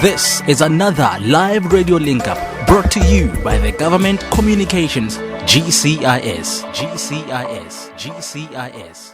This is another live radio link-up brought to you by the Government Communications, GCIS. GCIS. GCIS.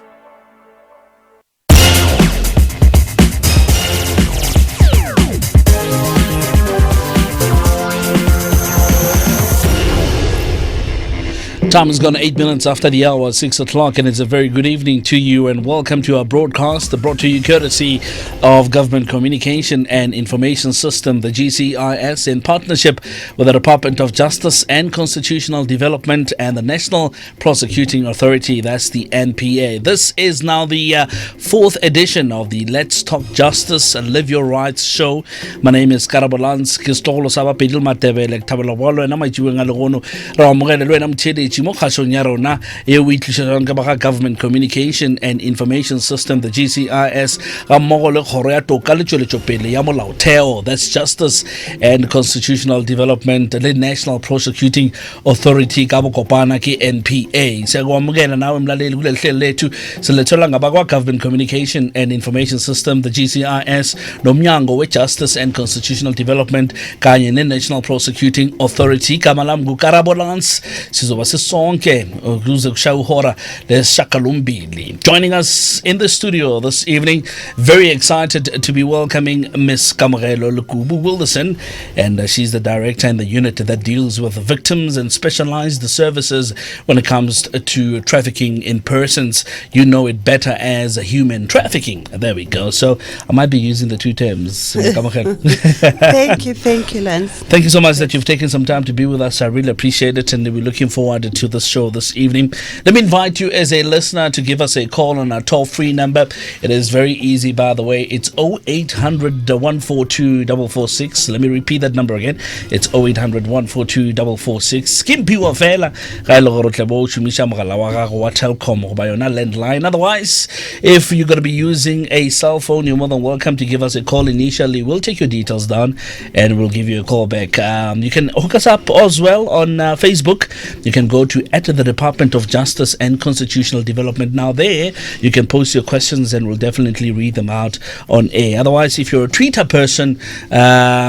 Time has gone 8 minutes after the hour, 6 o'clock, and it's a very good evening to you and welcome to our broadcast brought to you courtesy of Government Communication and Information System, the GCIS, in partnership with the Department of Justice and Constitutional Development and the National Prosecuting Authority, that's the NPA. This is now the fourth edition of the Let's Talk Justice and Live Your Rights show. My name is Karabolans Kistolo Saba Pedil Matebe Tabalo and I'm Juangalono Ramorel and Chidi mo khashong ya rona e o itlisetsang ka ba Government Communication and Information System, the GCIS, ga mmogo le kgoro ya toka le tšweletšopele ya molaotheo, that's Justice and Constitutional Development, le National Prosecuting Authority ka bokopana ke NPA. Se go amogela nawe mlaleli kule hlelo lethu silethelwa ngabakwa Government Communication and Information System, the GCIS, nomnyango we Justice and Constitutional Development kanye ne National Prosecuting Authority. Kama lami nguKarabolans, sizoba sonke ukuze kushawuhora lesishakalombili. Joining us in the studio this evening, very excited to be welcoming Miss Kamogelo Lukubu Wilderson, and she's the director in the unit that deals with victims and specialized services when it comes to trafficking in persons. You know it better as human trafficking. There we go. So I might be using the two terms. Thank you, Lance. Thank you so much that you've taken some time to be with us. I really appreciate it, and we're looking forward to the show this evening. Let me invite you as a listener to give us a call on our toll-free number. It is very easy, by the way. It's 0800 142 446. Let me repeat that number again. It's 0800 142 446. Skimpiwa fela ga ile gore tlabo shumisha mogala wa gago wa Telkom go ba yona landline. Otherwise, if you're going to be using a cell phone, you're more than welcome to give us a call initially. We'll take your details down and we'll give you a call back. You can hook us up as well on Facebook. You can go to at the Department of Justice and Constitutional Development. Now there you can post your questions and we'll definitely read them out on air. Otherwise, if you're a tweeter person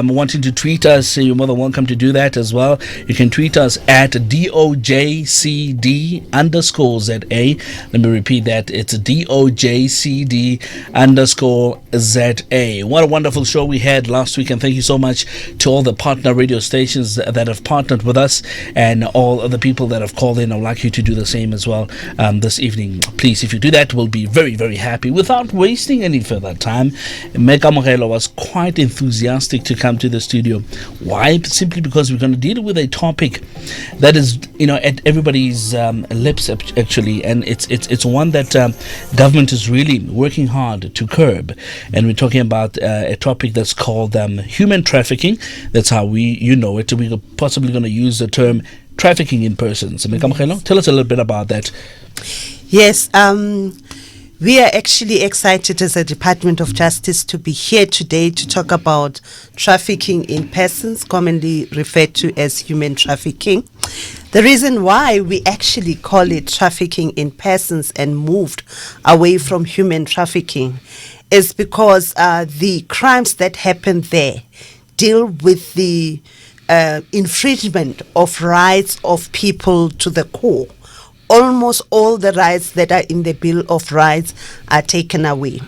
wanting to tweet us, you're more than welcome to do that as well. You can tweet us at DOJCD_ZA. Let me repeat that. It's DOJCD_ZA. What a wonderful show we had last week, and thank you so much to all the partner radio stations that have partnered with us and all of the people that have called in. I would like you to do the same as well this evening. Please, if you do that, we'll be very, very happy. Without wasting any further time, Meka Mogelo was quite enthusiastic to come to the studio. Why? Simply because we're going to deal with a topic that is, at everybody's lips actually, and it's one that government is really working hard to curb. And we're talking about a topic that's called human trafficking. That's how we, it. We're possibly going to use the term trafficking in persons. Tell us a little bit about that. Yes, we are actually excited as a Department of Justice to be here today to talk about trafficking in persons, commonly referred to as human trafficking. The reason why we actually call it trafficking in persons and moved away from human trafficking is because the crimes that happen there deal with the infringement of rights of people to the core. Almost all the rights that are in the Bill of Rights are taken away.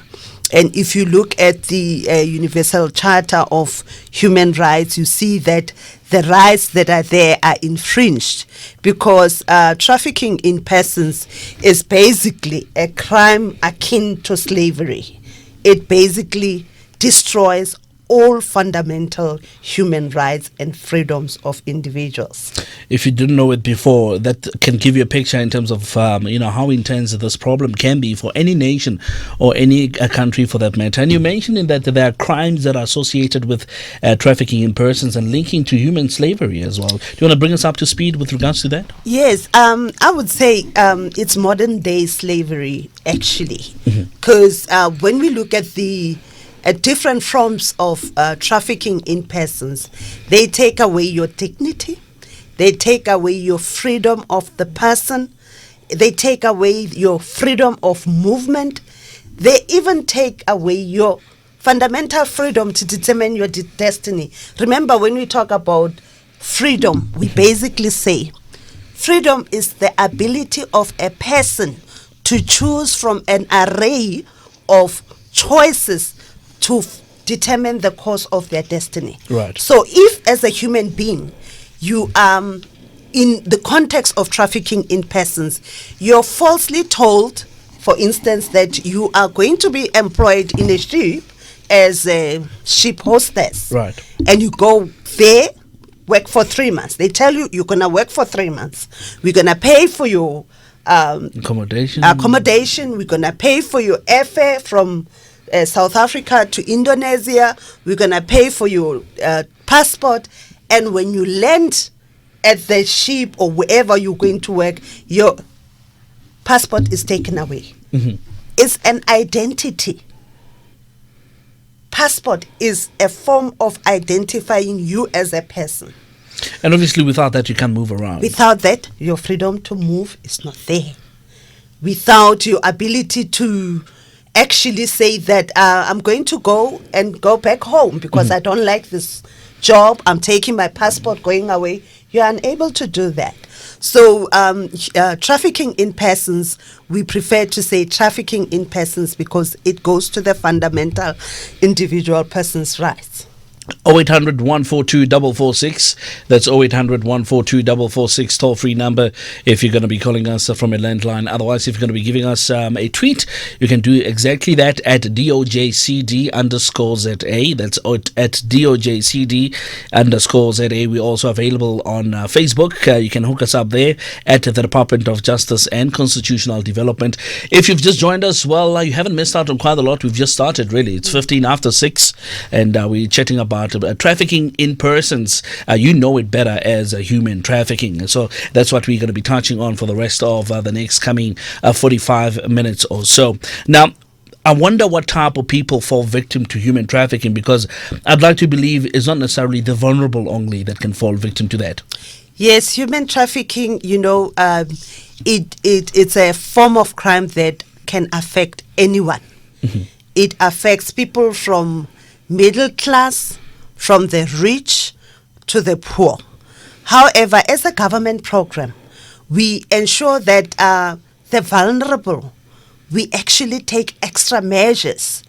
And if you look at the Universal Charter of Human Rights, you see that the rights that are there are infringed because trafficking in persons is basically a crime akin to slavery. It basically destroys all fundamental human rights and freedoms of individuals. If you didn't know it before, that can give you a picture in terms of how intense this problem can be for any nation or any country for that matter. And you mentioned in that there are crimes that are associated with trafficking in persons and linking to human slavery as well. Do you want to bring us up to speed with regards to that? Yes, I would say it's modern day slavery actually, because when we look at the different forms of trafficking in persons, they take away your dignity, they take away your freedom of the person, they take away your freedom of movement, they even take away your fundamental freedom to determine your destiny. Remember, when we talk about freedom, we basically say freedom is the ability of a person to choose from an array of choices to determine the course of their destiny. Right. So if as a human being, you in the context of trafficking in persons, you're falsely told, for instance, that you are going to be employed in a ship as a ship hostess. Right. And you go there, work for 3 months. They tell you you're going to work for 3 months. We're going to pay for your accommodation. We're going to pay for your airfare from South Africa to Indonesia. We're going to pay for your passport. And when you land at the ship or wherever you're going to work, your passport is taken away. It's an identity. Passport is a form of identifying you as a person. And obviously without that you can't move around. Without that, your freedom to move is not there. Without your ability to actually say that I'm going to go back home because I don't like this job, I'm taking my passport, going away, you're unable to do that. So trafficking in persons, we prefer to say trafficking in persons because it goes to the fundamental individual person's rights. 0800 142 446. That's 0800 142 446, toll free number if you're going to be calling us from a landline. Otherwise, if you're going to be giving us a tweet, you can do exactly that at DOJCD_ZA. That's at DOJCD_ZA. We're also available on Facebook. You can hook us up there at the Department of Justice and Constitutional Development. If you've just joined us, well, you haven't missed out on quite a lot. We've just started, really. It's 15 after 6, and we're chatting about trafficking in persons. You know it better as human trafficking. So that's what we're going to be touching on for the rest of the next coming 45 minutes or so. Now, I wonder what type of people fall victim to human trafficking, because I'd like to believe it's not necessarily the vulnerable only that can fall victim to that. Yes, human trafficking, it's a form of crime that can affect anyone. It affects people from middle class, from the rich to the poor. However, as a government program, we ensure that the vulnerable, we actually take extra measures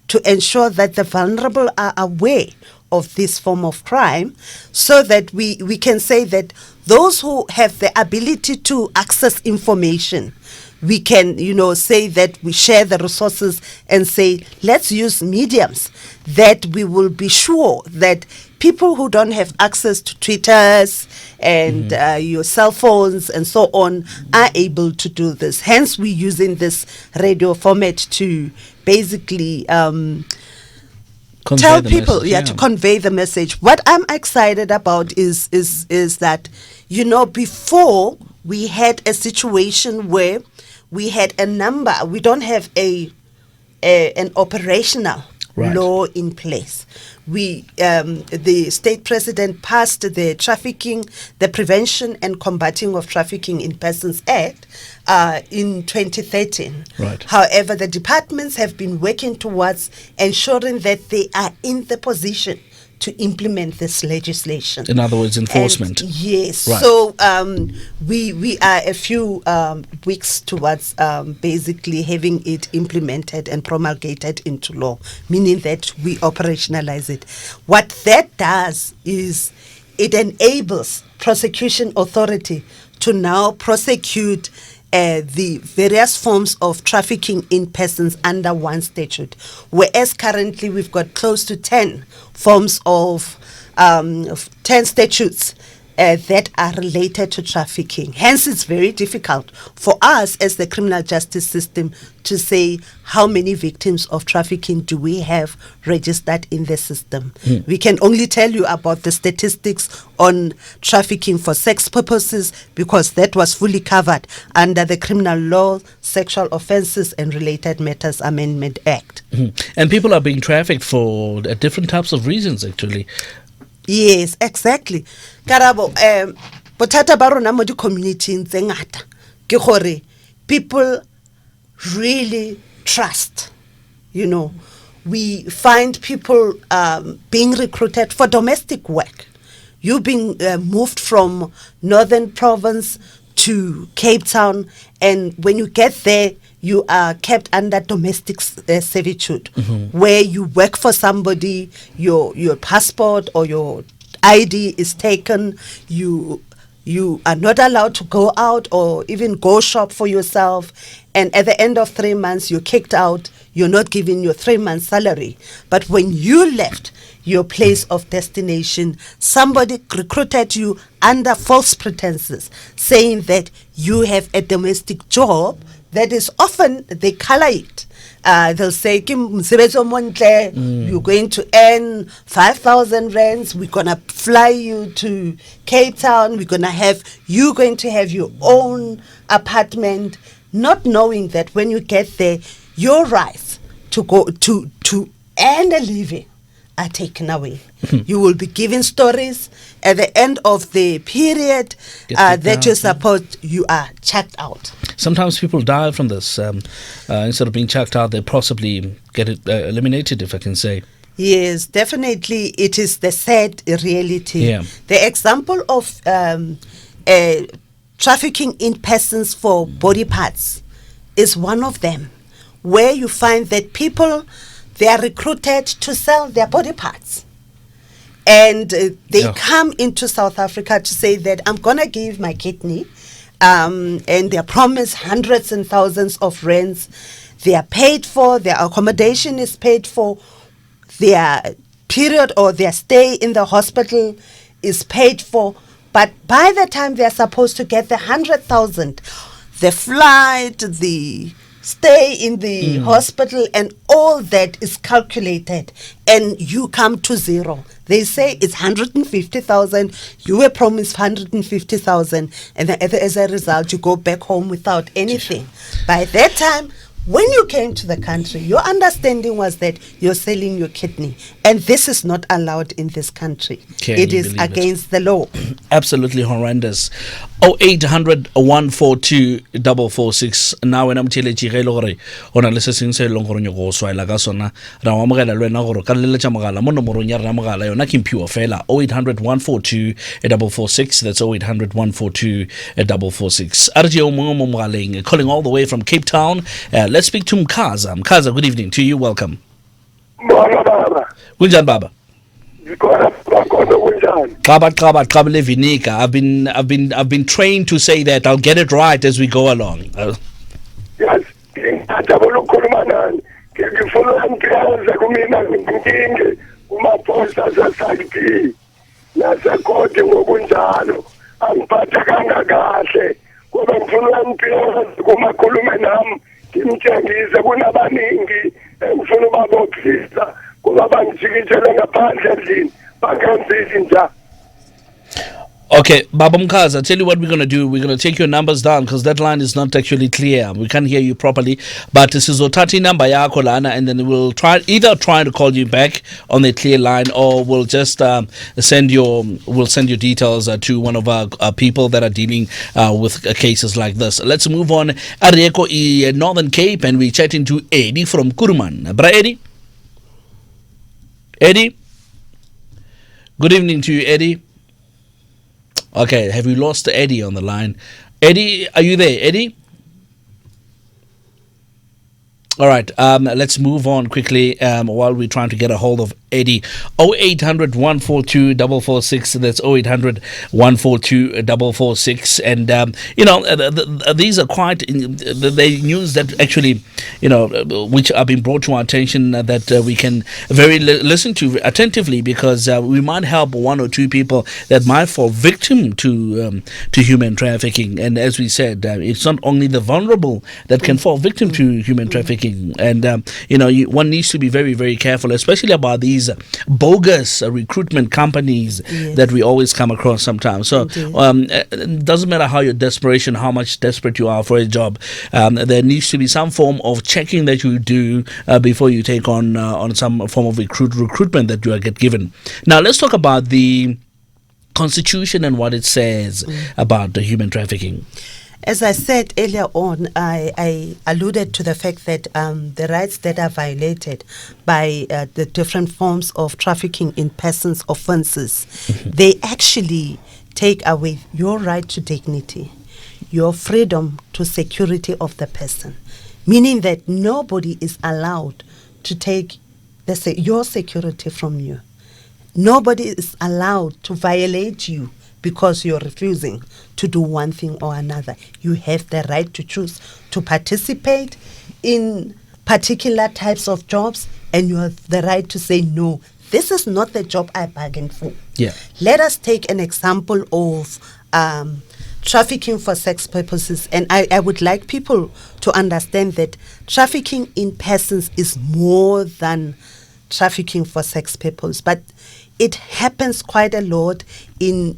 to ensure that the vulnerable are aware of this form of crime, so that we can say that those who have the ability to access information, we can, say that we share the resources and say, let's use mediums that we will be sure that people who don't have access to Twitters and your cell phones and so on are able to do this. Hence, we're using this radio format to basically tell people, to convey the message. What I'm excited about is that, before we had a situation where we had a number, we don't have an operational law in place. The state president passed the Prevention and Combating of Trafficking in Persons Act in 2013. Right. However, the departments have been working towards ensuring that they are in the position to implement this legislation. In other words, enforcement. Yes. Right. So we are a few weeks towards basically having it implemented and promulgated into law, meaning that we operationalize it. What that does is it enables prosecution authority to now prosecute the various forms of trafficking in persons under one statute, whereas currently we've got close to 10 forms of 10 statutes that are related to trafficking. Hence, it's very difficult for us as the criminal justice system to say how many victims of trafficking do we have registered in the system. We can only tell you about the statistics on trafficking for sex purposes because that was fully covered under the Criminal Law, Sexual Offences and Related Matters Amendment Act. And people are being trafficked for different types of reasons, actually. Yes, exactly. Karabo, bothata ba rona mo di community tse ngata ke gore people really trust. You know, we find people being recruited for domestic work. You being moved from Northern Province to Cape Town, and when you get there, you are kept under domestic servitude, where you work for somebody, your passport or your ID is taken, you are not allowed to go out or even go shop for yourself, and at the end of 3 months, you're kicked out, you're not given your 3 months salary. But when you left your place of destination, somebody recruited you under false pretenses, saying that you have a domestic job. That is often, they color it. They'll say, you're going to earn 5,000 rands, we're going to fly you to Cape Town, you're going to have your own apartment, not knowing that when you get there, your rights to go to earn a living are taken away. You will be given stories at the end of the period that you're supposed, you are checked out. Sometimes people die from this. Instead of being checked out, they possibly get it eliminated, if I can say. Yes, definitely. It is the sad reality. Yeah. The example of trafficking in persons for body parts is one of them, where you find that people, they are recruited to sell their body parts. And they come into South Africa to say that I'm going to give my kidney, and they are promised hundreds and thousands of rands. They are paid for, their accommodation is paid for, their period or their stay in the hospital is paid for. But by the time they are supposed to get the 100,000, the flight, the stay in the hospital and all that is calculated, and you come to zero. They say it's 150,000, you were promised 150,000, and then as a result you go back home without anything. By that time, when you came to the country, your understanding was that you're selling your kidney, and this is not allowed in this country. It is against the law. Absolutely horrendous. 0800 142 446. Now when I'm telling you gore ona le se seng se long gore go swaela ka sona ra wa mogela le wena gore ka le tsa mogala mo nomorong ya rena mogala yona ke mphiwa fela 0800 142 446. That's 0800 142 446. RJ mo mogaleng calling all the way from Cape Town. Let's speak to Mkaza. Mkaza, good evening to you. Welcome. Kunjani baba? I've been trained to say that I'll get it right as we go along. Yes. Kimtshengise kunabaningi engifuna ubabophisa kuba bangijikijele ngaphandle endlini bangenzi njalo. Okay, Baba Mkaza, I'll tell you what we're going to do. We're going to take your numbers down because that line is not actually clear. We can't hear you properly. But this is Otati number yako lana, and then we'll try to call you back on the clear line, or we'll just send your details to one of our people that are dealing with cases like this. Let's move on. Arieko in Northern Cape, and we're chatting to Eddie from Kuruman. Bra Eddie? Eddie? Good evening to you, Eddie. Okay, have we lost Eddie on the line? Eddie, are you there, Eddie? All right, let's move on quickly while we're trying to get a hold of Eddie. 0800 142 446. That's 0800 142 446. And, these are quite the news that actually, which are being brought to our attention that we can listen to attentively, because we might help one or two people that might fall victim to human trafficking. And as we said, it's not only the vulnerable that can fall victim to human trafficking. And one needs to be very, very careful, especially about these bogus recruitment companies that we always come across sometimes. So it doesn't matter how how much desperate you are for a job, there needs to be some form of checking that you do before you take on some form of recruitment that you get given. Now let's talk about the Constitution and what it says about the human trafficking. As I said earlier on, I alluded to the fact that the rights that are violated by the different forms of trafficking in persons offenses, they actually take away your right to dignity, your freedom to security of the person, meaning that nobody is allowed to take your security from you. Nobody is allowed to violate you because you're refusing to do one thing or another. You have the right to choose to participate in particular types of jobs, and you have the right to say, no, this is not the job I bargained for. Yeah. Let us take an example of trafficking for sex purposes. And I would like people to understand that trafficking in persons is more than trafficking for sex purposes, but it happens quite a lot in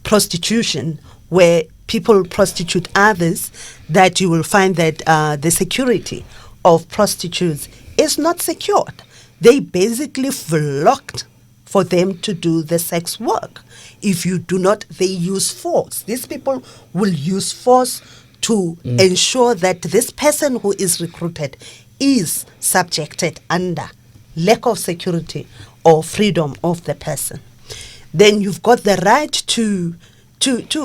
prostitution, where people prostitute others, that you will find that the security of prostitutes is not secured. They basically flocked for them to do the sex work. If you do not, they use force. These people will use force to ensure that this person who is recruited is subjected under lack of security or freedom of the person. Then you've got the right to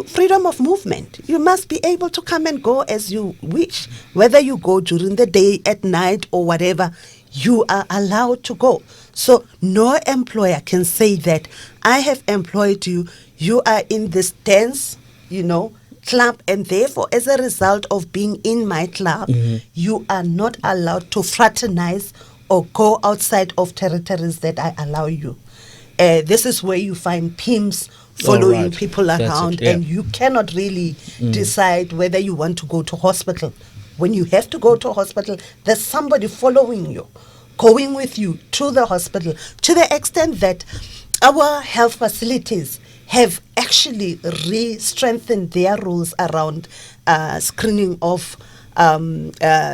freedom of movement. You must be able to come and go as you wish, whether you go during the day, at night, or whatever. You are allowed to go. So no employer can say that I have employed you, you are in this dance, club, and therefore as a result of being in my club, you are not allowed to fraternize or go outside of territories that I allow you. This is where you find pimps following people around, and you cannot really decide whether you want to go to hospital. When you have to go to hospital, there's somebody following you, going with you to the hospital, to the extent that our health facilities have actually re-strengthened their rules around screening of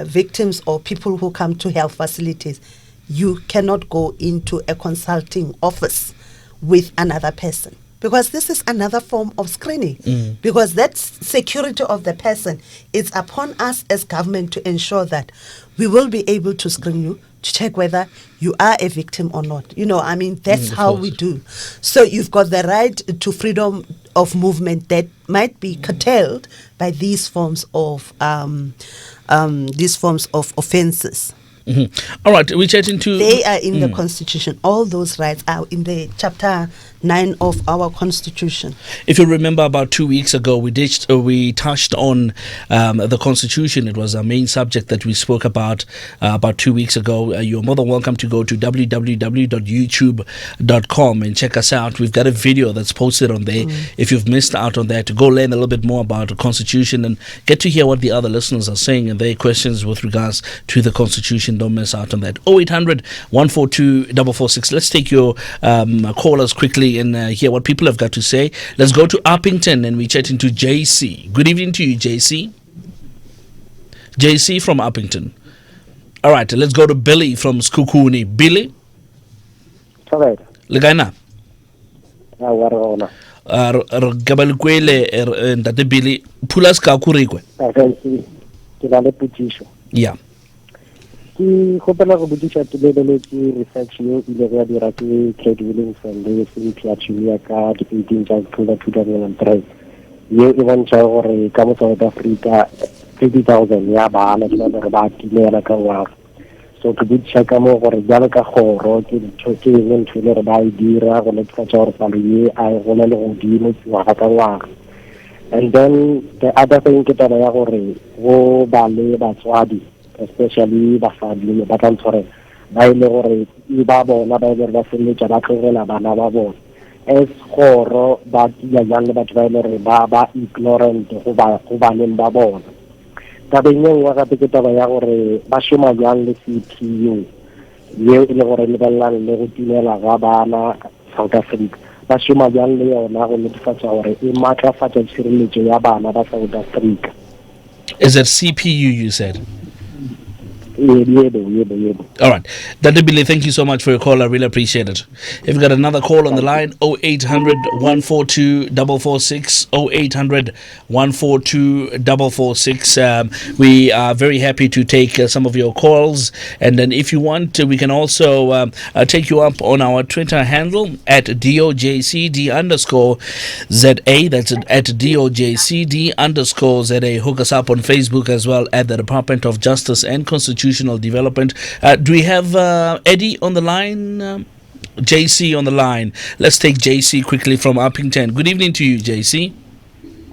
victims or people who come to health facilities. You cannot go into a consulting office with another person, because this is another form of screening, because that security of the person, it's upon us as government to ensure that we will be able to screen you, to check whether you are a victim or not. That's how we do. So you've got the right to freedom of movement that might be curtailed by these forms of offenses. All right, we're chatting to... They are in the Constitution. All those rights are in the Chapter 9 of our Constitution. If you remember, about 2 weeks ago, we touched on the Constitution. It was our main subject that we spoke about 2 weeks ago. You're more than welcome to go to www.youtube.com and check us out. We've got a video that's posted on there. If you've missed out on that, to go learn a little bit more about the Constitution and get to hear what the other listeners are saying and their questions with regards to the Constitution. Don't miss out on that. 0800 142 446. Let's take your callers quickly and hear what people have got to say. Let's go to Uppington and we're chatting to JC. Good evening to you, JC. JC from Uppington. All right, let's go to Billy from Skukuni. Billy? Correct. Legaina? Gabalkwele Ndate Billy. Pulas ka kurikwe. Yeah. Ke gopela go botšiša ke research yo ile go dira ke Trade Willing Foundation ya ka 18 October 2003 yo e bontšha gore ka mo South Africa 30,000 ya bana ke ba re ba timela ka ngwaga. So ke botšiša ka mo gore jalo ka kgoro ke eng ntho le re ba e dira go netefatša gore palo ye a e gola le godimo ngwaga ka ngwaga. And then the other thing ke taba ya gore go ba le batswadi, especially basadi ba tla ntse gore ba ile gore e ba bona ba ile ba feleletša ba tlogela bana ba bona. As kgoro ba tia jang le batho ba ile gore ba ignorant go baneng ba bona. Tabeng e nngwe gape ke taba ya gore ba šoma jang le CPU yeo e le gore lebelelang le go timela ga bana South Africa. Ba šoma jang le yona go netefatša gore e maatlafatša tšhireletšo ya bana ba South Africa. Is it CPU you said? Yebo. All right. Dadibile, thank you so much for your call. I really appreciate it. If you've got another call on the line, 0800 142 446, 0800 142 446. We are very happy to take some of your calls. And then if you want, we can also take you up on our Twitter handle at DOJCD _ ZA. That's at DOJCD _ ZA. Hook us up on Facebook as well at the Department of Justice and Constitutional Development. Do we have Eddie on the line? JC on the line. Let's take JC quickly from Uppington. Good evening to you, JC.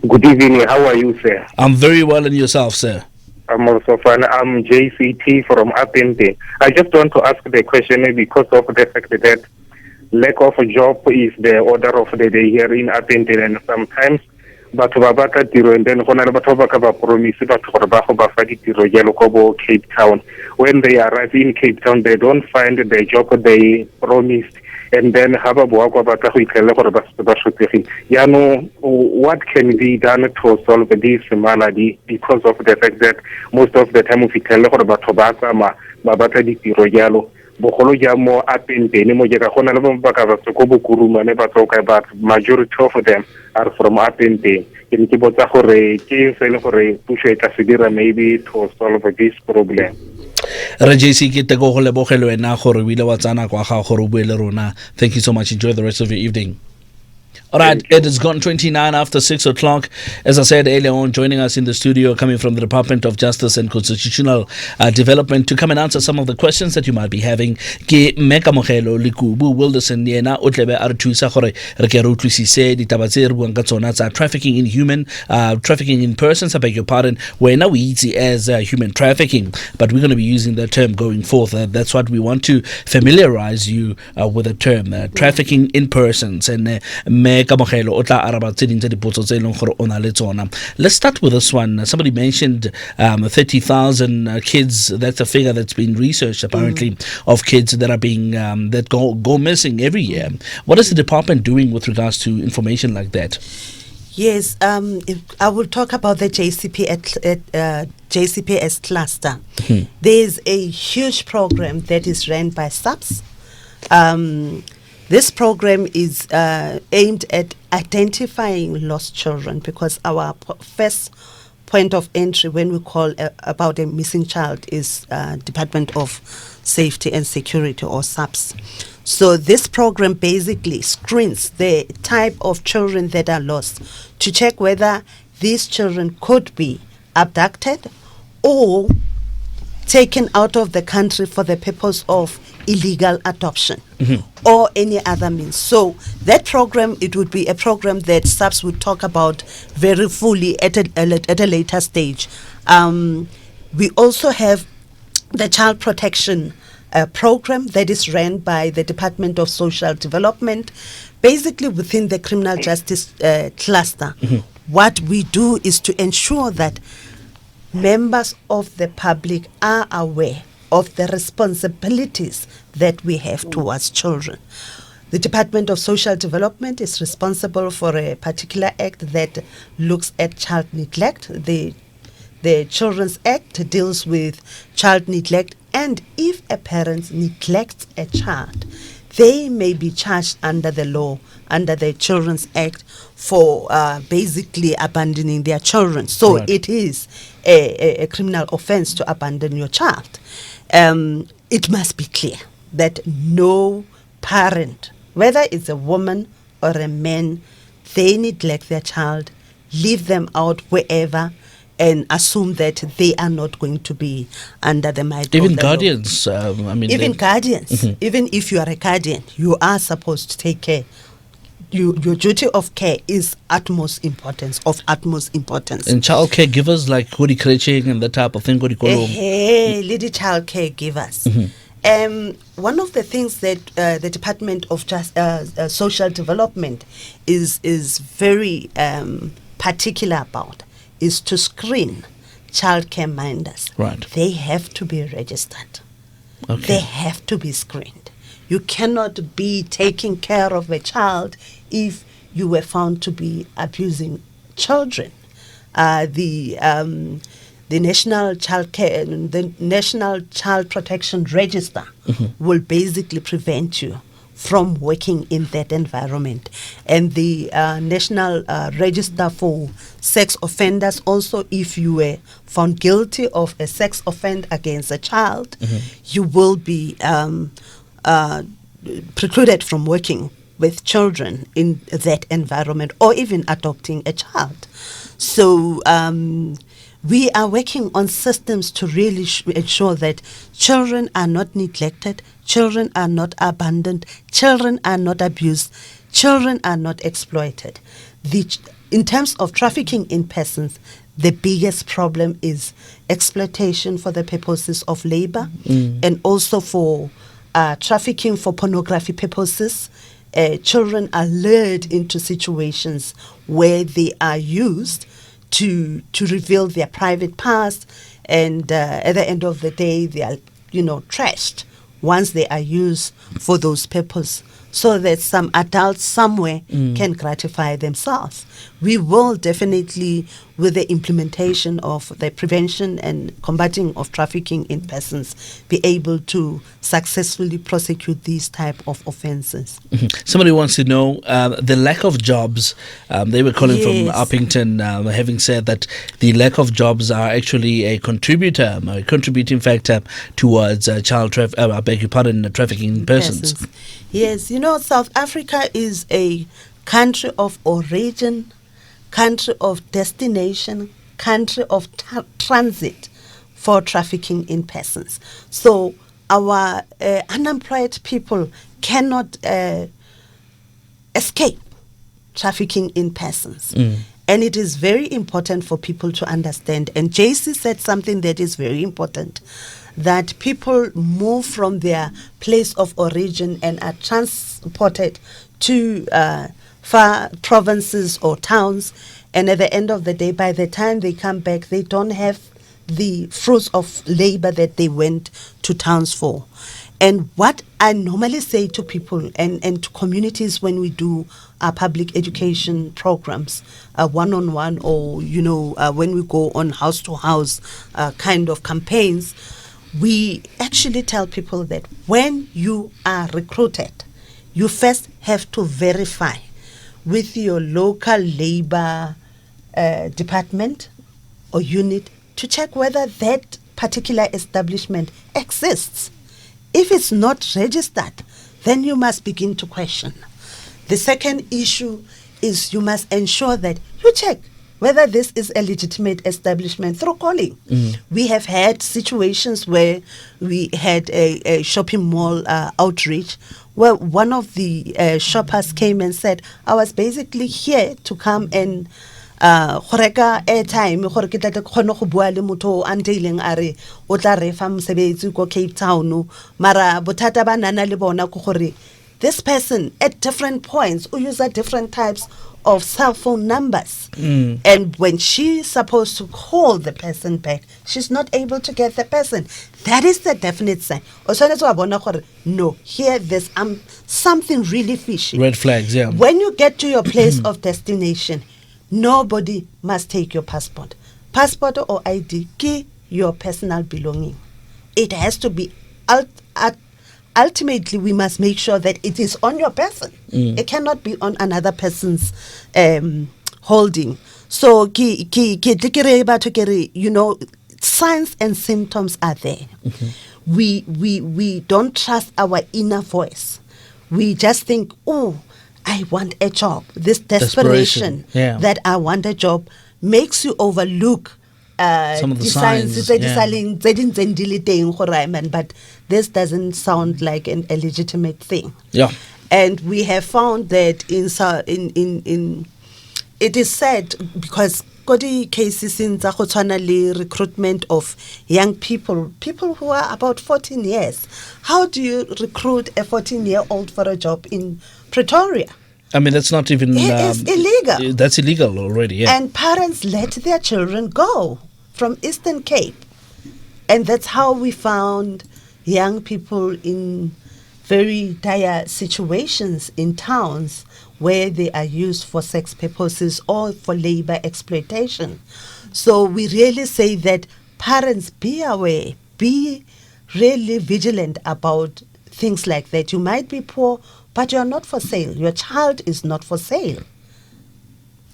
Good evening. How are you, sir? I'm very well, and yourself, sir? I'm also fine. I'm JCT from Uppington. I just want to ask the question because of the fact that lack of a job is the order of the day here in Uppington, and sometimes batho ba batla tiro and then go na le batho ba ka ba promise batho gore ba go ba fa ditiro jalo ko bo Cape Town. When they arrive in Cape Town, they don't find the job they promised, and then ha ba boa kwa batla go itlhela gore ba shotegile. Yaanong, what can be done to solve this malady because of the fact that most of the time o fitlhele gore batho ba tsama ba batla ditiro jalo bogolo ja mo Appington mo jeka gona le ba ka ba tsoko bokurumane ba tsoka, but majority of them are from Appington. Ke ne ke botsa gore ke se le gore puso e tla se dira maybe to solve this problem. Re JC ke te go lebogelo wena gore o ile wa tsana kwa ga gore o bue le rona. Thank you so much. Enjoy the rest of your evening. All right, it has gone 29 after 6 o'clock. As I said earlier on, joining us in the studio, coming from the Department of Justice and Constitutional Development, to come and answer some of the questions that you might be having. Ke Meka Mogelo Likubu Wilderson yena o tlebe a re thusa gore re ke re utlwisise ditaba tse re buang ka tsona tsa trafficking in persons. I beg your pardon. Wena we itse as human trafficking, but we're going to be using that term going forth. That's what we want to familiarize you with the term trafficking in persons. And Let's start with this one. Somebody mentioned 30,000 kids. That's a figure that's been researched apparently of kids that are being that go missing every year. What is the department doing with regards to information like that? Yes, I will talk about the JCPS cluster. There's a huge program that is run by SAPS. This program is aimed at identifying lost children, because our first point of entry when we call about a missing child is Department of Safety and Security, or SAPS. So this program basically screens the type of children that are lost to check whether these children could be abducted or taken out of the country for the purpose of illegal adoption or any other means. So that program, it would be a program that SAPS would talk about very fully at a later stage. We also have the child protection program that is run by the Department of Social Development, basically within the criminal justice cluster. What we do is to ensure that members of the public are aware of the responsibilities that we have towards children. The Department of Social Development is responsible for a particular act that looks at child neglect. The Children's Act deals with child neglect, and if a parent neglects a child, they may be charged under the law, under the Children's Act, for basically abandoning their children. So it is a criminal offense to abandon your child. It must be clear that no parent, whether it's a woman or a man, they neglect their child, leave them out wherever, and assume that they are not going to be under the might of Even the law. guardians, Even guardians, even if you are a guardian, you are supposed to take care. Your duty of care is of utmost importance. and child caregivers like Kodi Kreching and that type of thing. Kodi Kolong. Lady child caregivers. One of the things that the Department of Social Development is very particular about is to screen child care minders. Right. They have to be registered. Okay. They have to be screened. You cannot be taking care of a child if you were found to be abusing children. The National Child Protection Register will basically prevent you from working in that environment. And the National Register for Sex Offenders also, if you were found guilty of a sex offense against a child, you will be precluded from working with children in that environment or even adopting a child. So we are working on systems to really ensure that children are not neglected, children are not abandoned, children are not abused, children are not exploited. In terms of trafficking in persons, the biggest problem is exploitation for the purposes of labor and also for trafficking for pornography purposes. Children are lured into situations where they are used to reveal their private past, and at the end of the day, they are, trashed once they are used for those purposes, so that some adults somewhere can gratify themselves. We will definitely, with the implementation of the prevention and combating of trafficking in persons, be able to successfully prosecute these type of offences. Somebody wants to know the lack of jobs. They were calling from Uppington, having said that the lack of jobs are actually a contributing factor towards trafficking in persons. Yes, South Africa is a country of origin, country of destination, country of transit for trafficking in persons. So our unemployed people cannot escape trafficking in persons. And it is very important for people to understand. And JC said something that is very important, that people move from their place of origin and are transported to far provinces or towns. And at the end of the day, by the time they come back, they don't have the fruits of labor that they went to towns for. And what I normally say to people and to communities when we do our public education programs, one-on-one, or, when we go on house-to-house kind of campaigns, we actually tell people that when you are recruited, you first have to verify with your local labor department or unit to check whether that particular establishment exists. If it's not registered, then you must begin to question. The second issue is you must ensure that you check whether this is a legitimate establishment through calling. We have had situations where we had a shopping mall outreach where one of the shoppers came and said, I was basically here to come and go reka airtime gore ke tla kgone go bua le motho o antileng a re o tla re fa mosebetsi ko Cape Town, mara bothata ba nana le bona go gore this person at different points who use different types of cell phone numbers. And when she's supposed to call the person back, she's not able to get the person. That is the definite sign. No, here there's something really fishy. Red flags, yeah. When you get to your place of destination, nobody must take your passport. Passport or ID, key your personal belonging. It has to be ultimately, we must make sure that it is on your person. It cannot be on another person's holding. So, signs and symptoms are there. We don't trust our inner voice. We just think, oh, I want a job. This desperation. Yeah. That I want a job makes you overlook Some of the signs signs, tse di sa leng- tse ding tse di le teng gore, man, but this doesn't sound like a legitimate thing. Yeah. And we have found that in it is sad because kodi cases in tsa go tshwana le recruitment of young people who are about 14 years. How do you recruit a 14-year-old for a job in Pretoria? I mean, that's not even... It is illegal. That's illegal already, yeah. And parents let their children go from Eastern Cape. And that's how we found young people in very dire situations in towns where they are used for sex purposes or for labor exploitation. So we really say that parents, be aware, be really vigilant about things like that. You might be poor, but you are not for sale. Your child is not for sale.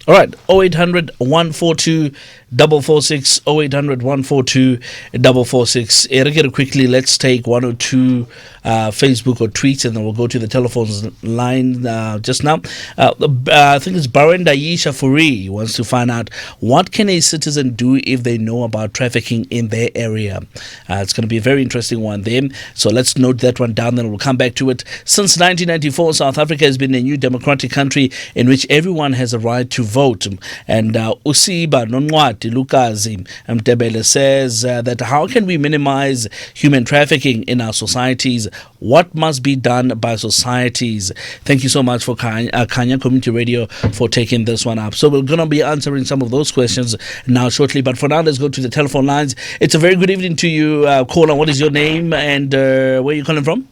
All right, 0800 142 446, 0800 142 446. Erigere, quickly, let's take one or two Facebook or tweets, and then we'll go to the telephones line just now. I think it's Barenda Yisha Furi wants to find out, what can a citizen do if they know about trafficking in their area? It's going to be a very interesting one there. So let's note that one down, then we'll come back to it. Since 1994, South Africa has been a new democratic country in which everyone has a right to vote. And Usiba Nonwati Lukazi Mtebele says that how can we minimize human trafficking in our societies? What must be done by societies? Thank you so much for Kanya Community Radio for taking this one up. So we're going to be answering some of those questions now shortly. But for now, let's go to the telephone lines. It's a very good evening to you, caller. What is your name and where are you calling from?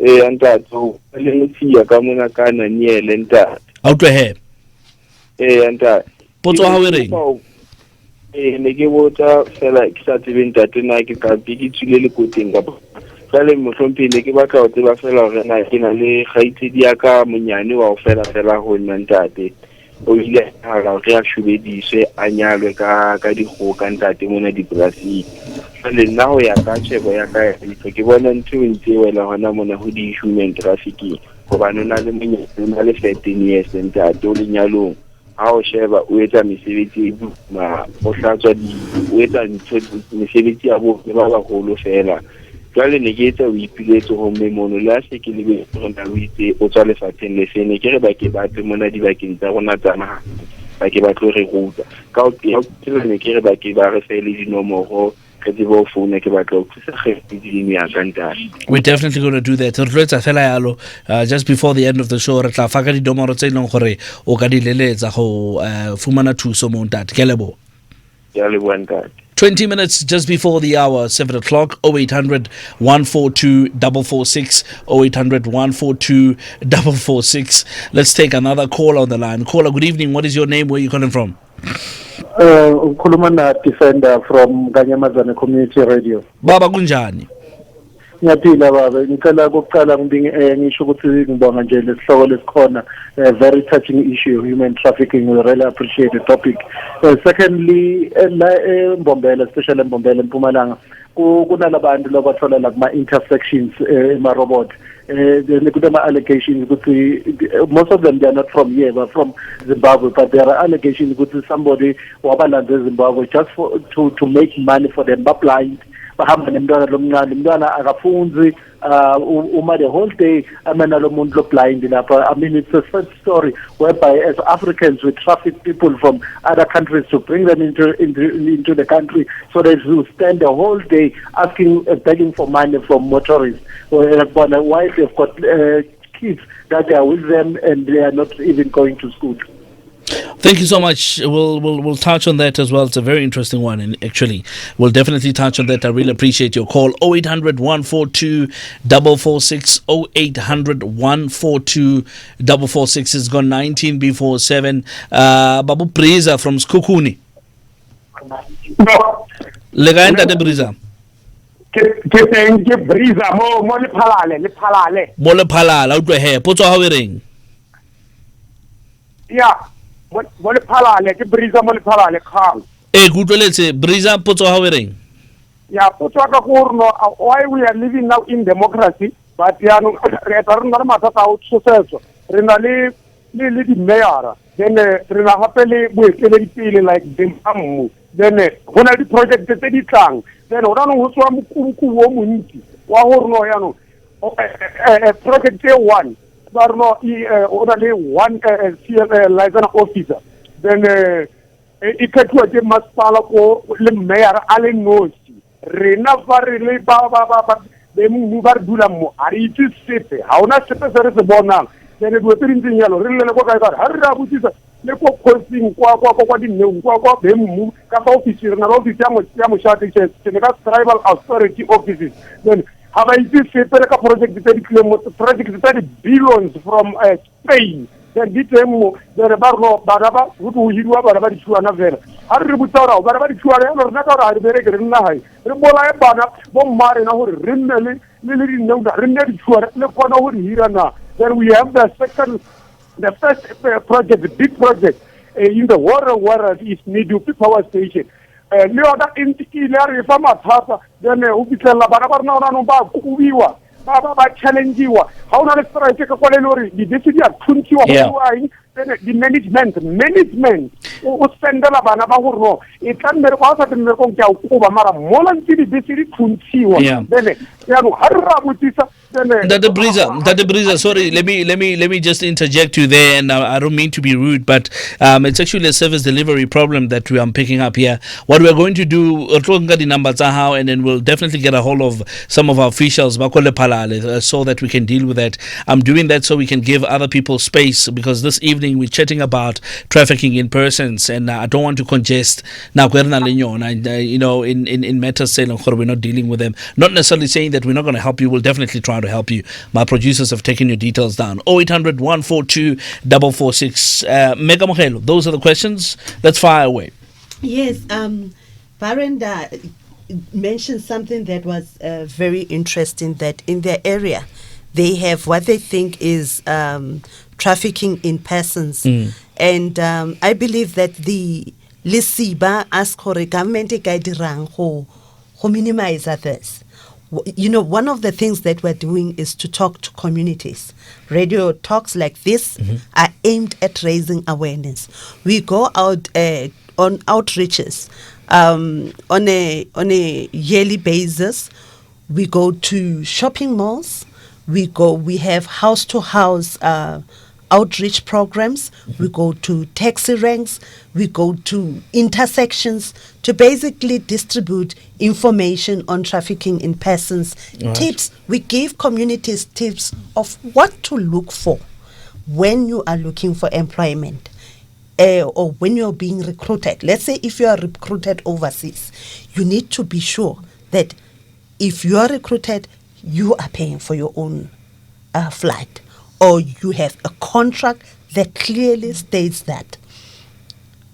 Ntatso le motsia ka mona ka Naniele ntate a utlwe he ntate potso ha we reng ne ke botsa fela ke sa tsebe ntate na ke ka ke tsile le koteng ka jale mohlomphile ke batla ho tseba fela hore na ke na le kgaitsedi ya ka monyane wa ho fela ho nna ntate o ile ha re a shubediswe a nyalwe ka dikgoka ntate mona dipolasing. Le nna ho ya ka tshebo ya ka ke bona ntho e ntse wela hona mona ho di human trafficking hobane na le monyane na le 13 years ntate o lenyalong ha o sheba o etsa mesebetsi ma o hlatswa o etsa mesebetsi ya bo ba baholo fela. Jwale ne ke etsa o ipiletso ho mme mono la se ke lebe rona o itse o tswa lefatsheng le sene ke re ba ke batse mona dibakeng tsa rona tsa naha ba ke ba tlo re ruta ka o tsela ne ke re ba ke ba re fele dinomoro. We're definitely going to do that. Just before the end of the show, re tla fa ka dinomoro tse ileng gore o ka di leletsa go fumana thuso mo ntate. Ke lebo. 20 minutes just before the hour, 7 o'clock, 0800 142 446, 0800 142 446. Let's take another call on the line. Caller, good evening. What is your name? Where are you calling from? Ukhuluma Defender from Kanyamazane Community Radio. Baba kunjani? Ngiyaphila baba, ngicela ukuqala ngisho ukuthi ngibonga nje lesihloko lesikhona, very touching issue, human trafficking. We really appreciate the topic. Secondly, la eMbombela, especially eMbombela eMpumalanga, kunalabantu labathola la kuma intersections emarobot. There are allegations that most of them, they are not from here, but from Zimbabwe. But there are allegations that somebody wabalanda Zimbabwe just to make money for them, but blind. Bahamba nemntwana lomncane, umntwana akafunzi, uma the whole day amena lo muntu lo blind lapha. I mean, it's a sad story whereby as Africans we traffic people from other countries to bring them into the country, so they will spend the whole day asking, begging for money from motorists. Why they've got kids that they are with them and they are not even going to school. Thank you so much. We'll touch on that as well. It's a very interesting one, and actually, we'll definitely touch on that. I really appreciate your call. 0800 142 446, 0800 142 446. It's gone 19 before 7. Babu Preza from Skukuni. Legaenda de Briza. Ke Briza mo le phalale. Mo le phalala utlwe he. Potso ha we reng? Yeah. Mo le phalale ke Briza mo le phalale khang. Ke utlweletse Briza, potso ha we reng? Yeah, potso ka go why we are living now in democracy, but ya no re ta rena mathata a tsosetso re na le di mayor, then re na gape le boeteledipele like Bemmu, then go na di project tse di tlang, then o rano go tswa mokuku wo montsi wa gore no ya no project 1 ba re no o na le one license officer, then e khethiwa ke masepala ko le mayor a le nosi rena fa re le ba Bemmu ba re dula mo a re itse sepe ga ona sepe se re se bonang, then do tse dintseng yalo re le go kae ka ha re ra botsisa le ko costing kwa dinneung kwa Bemmu ka ka office re na le office ya moshate ke ka tribal authority offices, then ha ba itse sepe le ka project tse di tlemo project tse di billions from Spain, then di temo re ba no ba go hirwa ba di tshwana vela ha re botsa ra ba di tshwana ya rena ka ra re bereke re nna hai re bola e bana bo mmare na gore re nne le dinneung re nne di tshwana le kona go hira na. Then we have the first project, big project in the water is Medupi Power Station. Le oda intikile re fa mathata, then o bitlela bana ba rena no ba kubiwa ba challengewa ha ona le strike ka kwale lori di decide ya thuntsiwa go wai, then the management o sendela bana ba go no e tla nne go sa tenne go ka o ba mara mola ntse di decide thuntsiwa, then ya no ha ra botsisa. Dr. Breeza, sorry, let me just interject you there, and I don't mean to be rude, but it's actually a service delivery problem that we are picking up here. What we're going to do, and then we'll definitely get a hold of some of our officials so that we can deal with that. I'm doing that so we can give other people space, because this evening we're chatting about trafficking in persons, and I don't want to congest in matters saying we're not dealing with them. Not necessarily saying that we're not going to help you. We'll definitely try to help you. My producers have taken your details down. 0800 142 446. Mega Mohelo, those are the questions. Let's fire away. Yes, Barenda mentioned something that was very interesting, that in their area they have what they think is trafficking in persons. And I believe that the Lisiba asked for a government to minimize this. You know, one of the things that we're doing is to talk to communities. Radio talks like this are aimed at raising awareness. We go out on outreaches on a yearly basis. We go to shopping malls. We have house to house outreach programs. We go to taxi ranks. We go to intersections to basically distribute information on trafficking in persons. Right. Tips. We give communities tips of what to look for when you are looking for employment or when you're being recruited. Let's say if you are recruited overseas, you need to be sure that if you are recruited, you are paying for your own flight, or you have a contract that clearly states that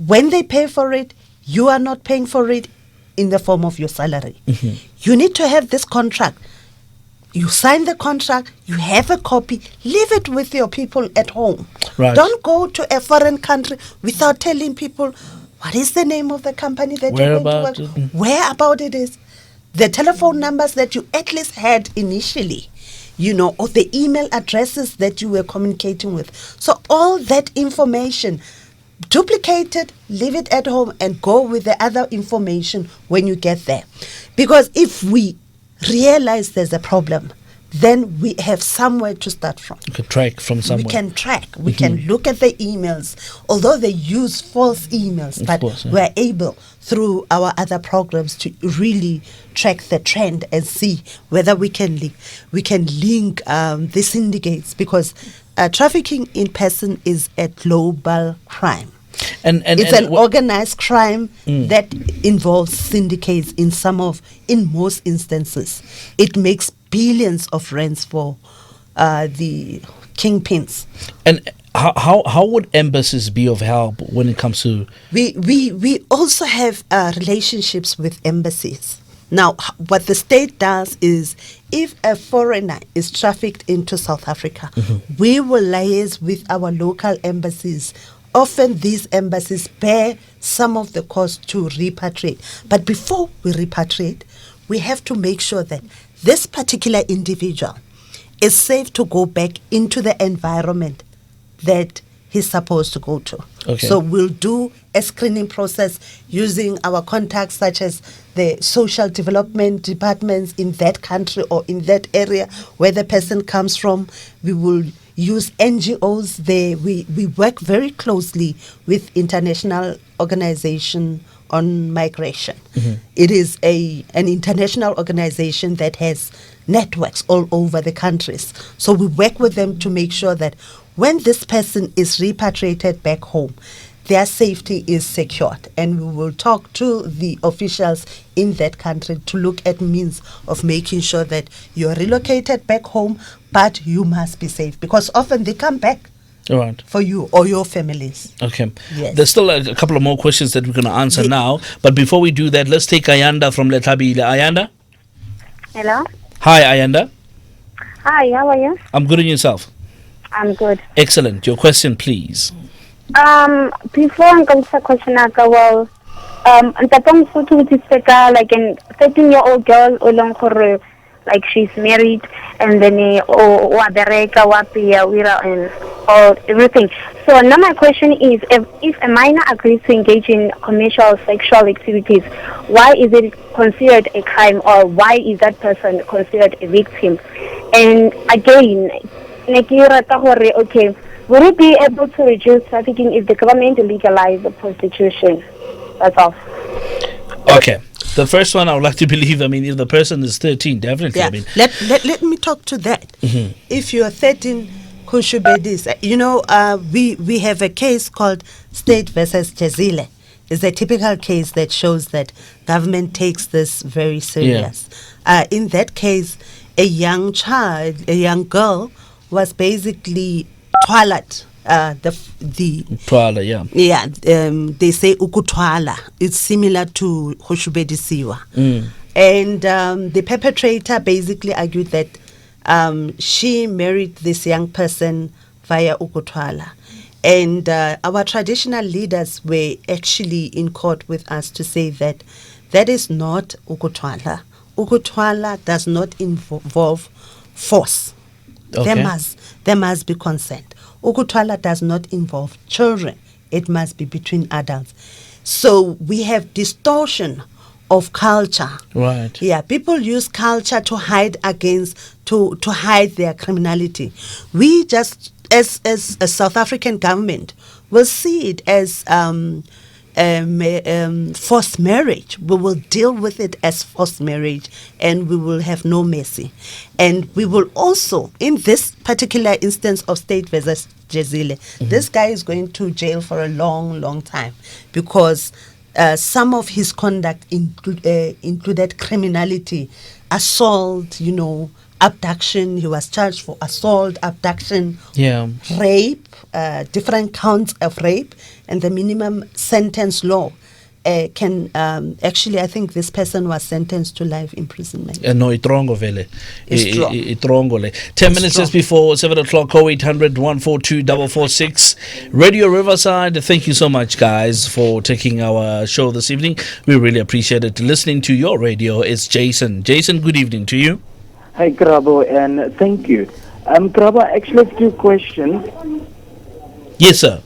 when they pay for it, you are not paying for it in the form of your salary. You need to have this contract. You sign the contract, you have a copy, leave it with your people at home. Right. Don't go to a foreign country without telling people what is the name of the company that you're going to work, where about it is, the telephone numbers that you at least had initially, you know, or the email addresses that you were communicating with. So all that information, duplicate it, leave it at home, and go with the other information when you get there. Because if we realize there's a problem, then we have somewhere to start from. We can track from somewhere. We can track. We can look at the emails, although they use false emails, but we're able through our other programs to really track the trend and see whether we can link the syndicates, because trafficking in person is a global crime. And it's an organized crime that involves syndicates in most instances. It makes billions of rands for the kingpins. And how would embassies be of help when it comes to? We also have relationships with embassies. Now, what the state does is, if a foreigner is trafficked into South Africa, we will liaise with our local embassies. Often these embassies bear some of the cost to repatriate. But before we repatriate, we have to make sure that this particular individual is safe to go back into the environment that he's supposed to go to. Okay. So we'll do a screening process using our contacts, such as the social development departments in that country or in that area where the person comes from. We will use NGOs there. We work very closely with international organization on migration. It is an international organization that has networks all over the countries. So we work with them to make sure that when this person is repatriated back home, their safety is secured. And we will talk to the officials in that country to look at means of making sure that you're relocated back home, but you must be safe, because often they come back All right. for you or your families. Okay. Yes. There's still a couple of more questions that we're going to answer now. But before we do that, let's take Ayanda from Letabile. Ayanda? Hello. Hi, Ayanda. Hi, how are you? I'm good, and yourself? I'm good. Excellent. Your question, please. Before I go to the question, well, Ntapong Sutu Tiseka, like a 13-year-old girl, along her, like she's married, and then Wabereka, Wapia, Wira, and all everything. So now my question is, if a minor agrees to engage in commercial sexual activities, why is it considered a crime, or why is that person considered a victim? And again, okay, would it be able to reduce trafficking if the government legalized prostitution? That's all. Okay. The first one, I would like to believe, if the person is 13, definitely. Yeah. Let me talk to that. If you're 13, who should be this? We have a case called State versus Jazile. It's a typical case that shows that government takes this very serious. In that case, a young girl was basically twilight. Twala, yeah. Yeah, they say ukutwala. It's similar to Hoshubedisiwa. And the perpetrator basically argued that she married this young person via ukutwala. And our traditional leaders were actually in court with us to say that that is not ukutwala. Ukutwala does not involve force. Okay. There must be consent. Ukutwala does not involve children. It must be between adults. So we have distortion of culture. Right. Yeah, people use culture to hide to hide their criminality. We just, as a South African government, will see it as forced marriage. We will deal with it as forced marriage, and we will have no mercy. And we will also, in this particular instance of State versus Jazile, this guy is going to jail for a long, long time, because some of his conduct included criminality, assault, abduction. He was charged for assault, abduction, rape, different counts of rape, and the minimum sentence law can actually, I think this person was sentenced to life imprisonment. No, itrongo vele. It's 10 minutes just before 7 o'clock, 0800 142 446. Radio Riverside, thank you so much, guys, for taking our show this evening. We really appreciate it. Listening to your radio is Jason. Jason, good evening to you. Hi, Krabo, and thank you. Krabo, I actually have two questions. Yes, sir.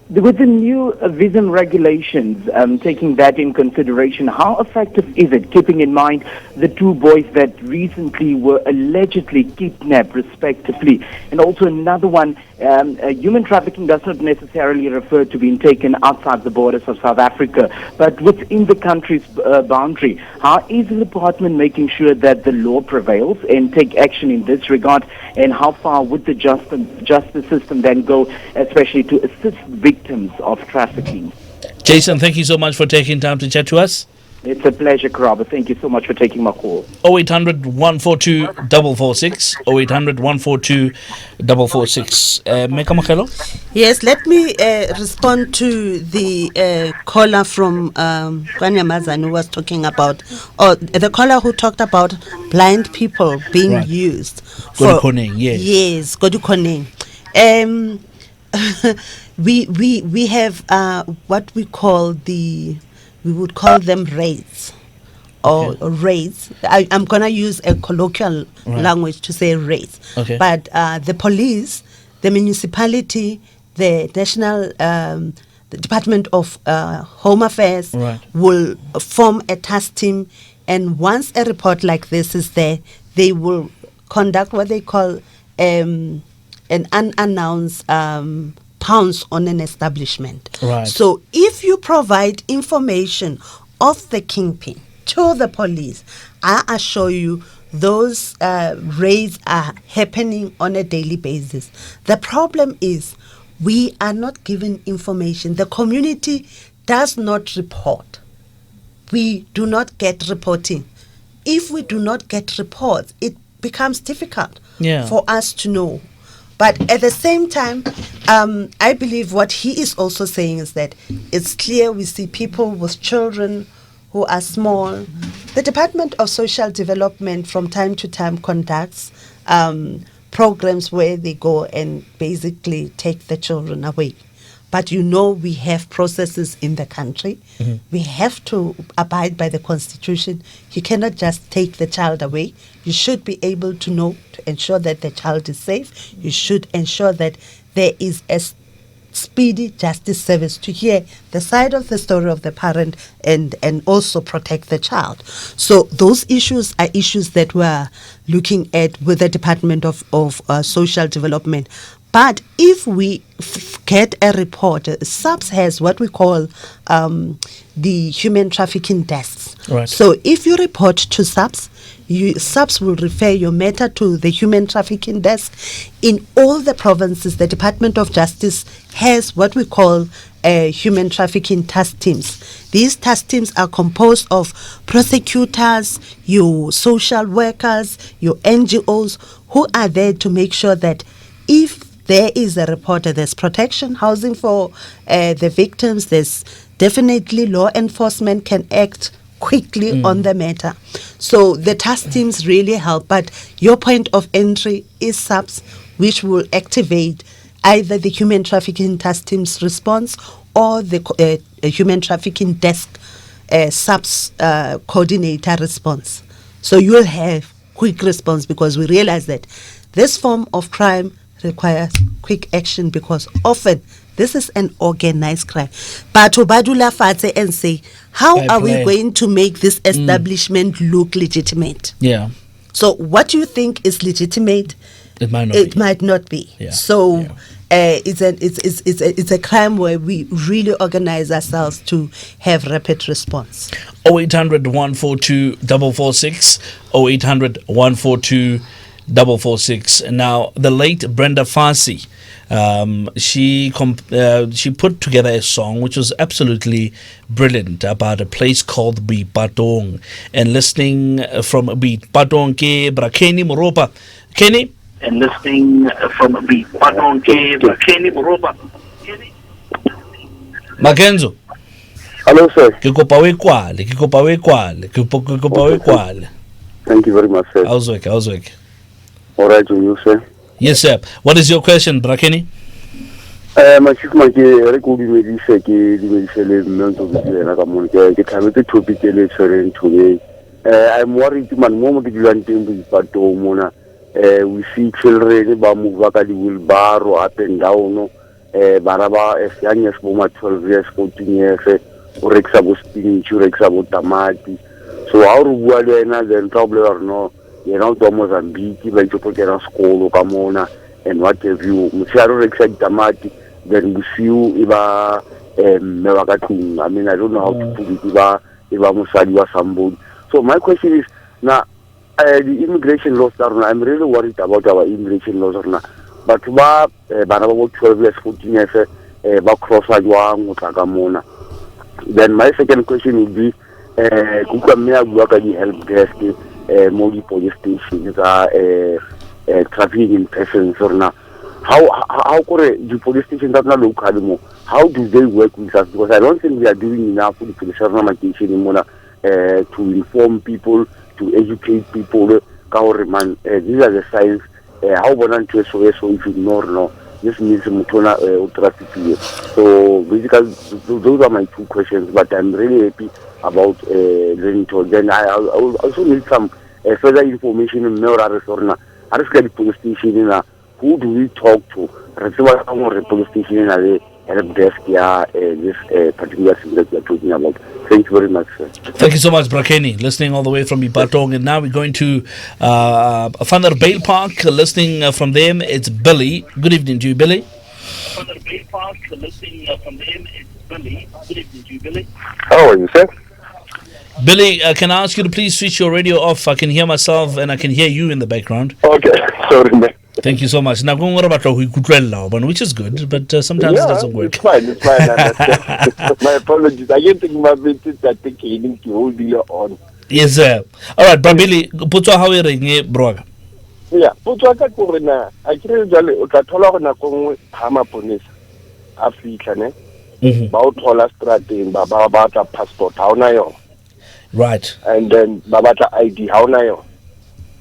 With the new visa regulations, taking that in consideration, how effective is it, keeping in mind the two boys that recently were allegedly kidnapped, respectively? And also another one, human trafficking does not necessarily refer to being taken outside the borders of South Africa, but within the country's boundary. How is the department making sure that the law prevails and take action in this regard? And how far would the justice system then go, especially to assist victims of trafficking? Jason, thank you so much for taking time to chat to us. It's a pleasure, Krabbe. Thank you so much for taking my call. 0800 142 446. 0800 142 446. Mekamachelo? Yes, let me respond to the caller from Kwanyamazan who was talking about, or the caller who talked about blind people being used. Godukoneng, yes. Yes, Godukoneng. We have what we would call them raids or raids. I'm going to use a colloquial language to say raids. Okay. But the police, the municipality, the national, the Department of Home Affairs Right. will form a task team, and once a report like this is there, they will conduct what they call an unannounced pounce on an establishment. Right. So if you provide information of the kingpin to the police, I assure you those raids are happening on a daily basis. The problem is we are not given information. The community does not report. We do not get reporting. If we do not get reports, it becomes difficult for us to know. But at the same time, I believe what he is also saying is that it's clear we see people with children who are small. The Department of Social Development from time to time conducts programs where they go and basically take the children away. But we have processes in the country. Mm-hmm. We have to abide by the Constitution. You cannot just take the child away. You should be able to know to ensure that the child is safe. You should ensure that there is a speedy justice service to hear the side of the story of the parent and also protect the child. So those issues are issues that we're looking at with the Department of Social Development. But if we get a report, SAPS has what we call the human trafficking desks. Right. So if you report to SAPS, SAPS will refer your matter to the human trafficking desk. In all the provinces, the Department of Justice has what we call human trafficking task teams. These task teams are composed of prosecutors, your social workers, your NGOs, who are there to make sure that if there is a report, there's protection, housing for the victims, there's definitely law enforcement can act quickly on the matter. So the task teams really help, but your point of entry is SAPS, which will activate either the human trafficking task team's response or the human trafficking desk SAPS coordinator response. So you'll have quick response because we realize that this form of crime requires quick action because often this is an organized crime. But Obadula Fate and say, how are we going to make this establishment look legitimate? Yeah. So what you think is legitimate, it might not be. Yeah. So it's a crime where we really organize ourselves to have rapid response. 0800 142 446 0800 142 446. Now, the late Brenda Fassie, she put together a song which was absolutely brilliant about a place called Boipatong. And listening from Boipatong ke Brakeni Moropa. Kenny? And listening from Boipatong ke Brakeni Moropa. Makenzo. Hello, sir. Ke kopa we kwale. Thank you very much, sir. How's work? All right, you, sir. Yes, sir. What is your question, Brakeni? My chief man re go dumedise ke dumedisele mmento ke tsena ka mo ke thabetse topic le tshwereng today. I'm worried man mo ke dilang teng Boipatong mona. We see children ba move ka di wheelbarrow up and down. Bana ba as young as 12 years, 14 years, o rekisa bo spinach, o rekisa bo tamati. So how re bua le ena then problem or no? You know, to Mozambique, ba itse potela sekolo ka mona and what have you. Motsharo rekisa tamati, then bosiu iba mme wa ka tlung. I mean, I don't know how to put it. Iba mosadi wa somebody. So my question is now the immigration laws I'm really worried about our immigration laws now. But ba bana ba 12 years, 14 years ba crossa jwang o tla ka mona. Then my second question would be kuka me a bua ka di help desk mo di police station ka trafficking in persons or na how kore the police station that na local mo, how do they work with us? Because I don't think we are doing enough for the police organization mona to inform people, to educate people ka hore man these are the signs how bona ntwe so if you ignore no this means mutona o trafficking. So basically those are my two questions, but I'm really happy about learning to. Then I also need some further information in Mera Resorna. I just get the police station in who do we talk to? Re tseba ka gore police station na le help desk ya this particular thing that we are talking about. Thank you very much, sir. Thank you so much, Brakeni, listening all the way from Ibatong. And now we're going to Van Bale Park, listening from them. It's Billy. Good evening to you, Billy. Van Bale Park, listening from them. It's Billy. Good evening to you, Billy. How are you, sir? Billy, can I ask you to please switch your radio off? I can hear myself and I can hear you in the background. Okay, sorry, man. Thank you so much. Now, going about which is good, but sometimes it doesn't work. It's fine. My apologies. I didn't think my business that taking to hold you on. Yes, sir. All right, but Billy, put your how you ring, bro. Yeah, put your cat for na. I can't tell you that all of na kung hama police Africa ne. About hola strategy, about a passport, how na yo. Right. And then babata ID, how na yo.